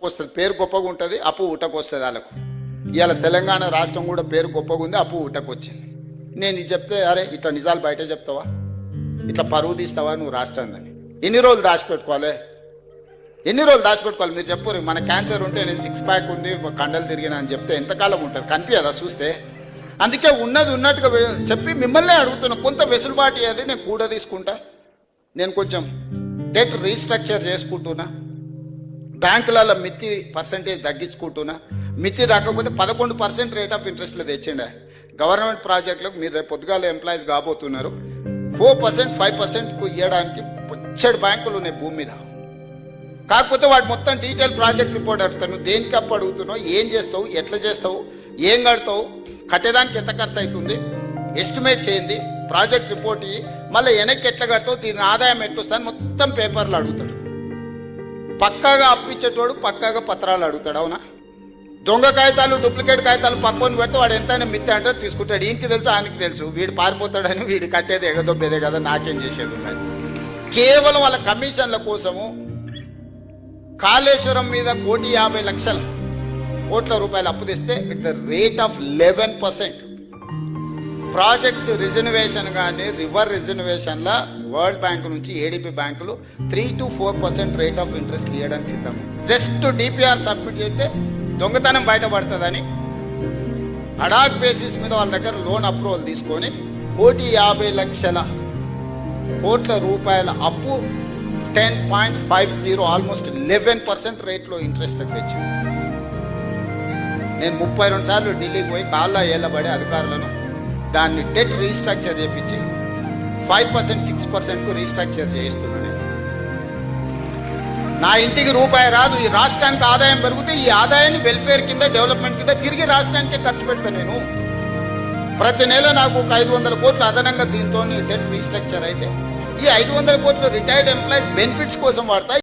వస్తుంది, పేరు గొప్పగా ఉంటుంది, అప్పు ఊటకు వస్తుంది వాళ్ళకు. ఇవాళ తెలంగాణ రాష్ట్రం కూడా పేరు గొప్పగా ఉంది, అప్పు ఊటకు వచ్చింది. నేను ఇది చెప్తే అరే ఇట్లా నిజాలు బయట చెప్తావా, ఇట్లా పరువు తీస్తావా నువ్వు రాష్ట్రాన్ని? ఎన్ని రోజులు దాచిపెట్టుకోవాలి, ఎన్ని రోజులు దాచిపెట్టుకోవాలి? మీరు చెప్పరు మన క్యాన్సర్ ఉంటే నేను 6 ప్యాక్ ఉంది కండలు తిరిగినా అని చెప్తే ఎంతకాలం ఉంటుంది? కనిపించదా చూస్తే? అందుకే ఉన్నది ఉన్నట్టుగా చెప్పి మిమ్మల్ని అడుగుతున్నా, కొంత వెసులుబాటు ఇవ్వండి, నేను కూడా తీసుకుంటా. నేను కొంచెం డెట్ రీస్ట్రక్చర్ చేసుకుంటున్నా, బ్యాంకులలో మిత్తి పర్సంటేజ్ తగ్గించుకుంటున్నా. మిత్తి తగ్గకపోతే 11% రేట్ ఆఫ్ ఇంట్రెస్ట్లో తెచ్చిండే గవర్నమెంట్ ప్రాజెక్టులకు. మీరు రేపు పొద్దుగాల ఎంప్లాయీస్ కాబోతున్నారు, 4% 5%కు ఇవ్వడానికి బొచ్చడి బ్యాంకులు ఉన్నాయి భూమి మీద. కాకపోతే వాడు మొత్తం డీటెయిల్ ప్రాజెక్ట్ రిపోర్ట్ అడుగుతాను, నువ్వు దేనికి అప్పు అడుగుతున్నావు, ఏం చేస్తావు, ఎట్లా చేస్తావు, ఏం కడతావు, కట్టేదానికి ఎంత ఖర్చు అవుతుంది, ఎస్టిమేట్స్ ఏంది, ప్రాజెక్ట్ రిపోర్ట్ ఇవి, మళ్ళీ వెనక్కి ఎట్లా కడతావు, దీని ఆదాయం ఎట్లొస్తాను మొత్తం పేపర్లు అడుగుతాడు. పక్కాగా అప్పు ఇచ్చేటోడు పక్కాగా పత్రాలు అడుగుతాడు. అవునా? దొంగ కాగితాలు డూప్లికేట్ కాగితాలు పక్కన పెడితే వాడు ఎంతైనా మిత్తి అంటే తీసుకుంటాడు. ఈయనకి తెలుసు ఆయనకి తెలుసు, వీడు పారిపోతాడని వీడు కట్టేది ఎగదొబ్బేదే కదా, నాకేం చేసేది ఉందని. కేవలం వాళ్ళ కమిషన్ల కోసము కాళేశ్వరం మీద 1,50,00,000 రూపాయలు అప్పు తెస్తే it the rate of 11%. Projects reservation కానీ రివర్ రిజర్వేషన్ల వరల్డ్ బ్యాంక్ నుంచి ఏడీపీ బ్యాంకులు 3 to 4% రేట్ ఆఫ్ ఇంట్రెస్ట్ ఇవ్వడానికి సిద్ధం. జస్ట్ డిపిఆర్ సబ్మిట్ చేస్తే దొంగతనం బయటపడుతుందని అడాక్ బేసిస్ మీద వాళ్ళ దగ్గర లోన్ అప్రూవల్ తీసుకొని 1,50,00,000 రూపాయల అప్పు 10.50 ఆల్మోస్ట్ 11% రేట్లో ఇంట్రెస్ట్ తెచ్చి, నేను 32 సార్లు ఢిల్లీకి పోయి కాళ్ళ ఏళ్ళబడి అధికారులను దాన్ని డెట్ రీస్ట్రక్చర్ చేయించి 5% 6%కు రీస్ట్రక్చర్ చేయిస్తున్నాను. నా ఇంటికి రూపాయి రాదు, ఈ రాష్ట్రానికి ఆదాయం పెరిగితే ఈ ఆదాయాన్ని వెల్ఫేర్ కింద డెవలప్మెంట్ కింద తిరిగి రాష్ట్రానికే ఖర్చు పెడతాను. నేను ప్రతి నెల నాకు 500 కోట్లు అదనంగా దీంతో డెట్ రీస్ట్రక్చర్ అయితే ఈ 500 కోట్లు రిటైర్డ్ ఎంప్లాయీస్ బెనిఫిట్స్ కోసం వాడతాయి.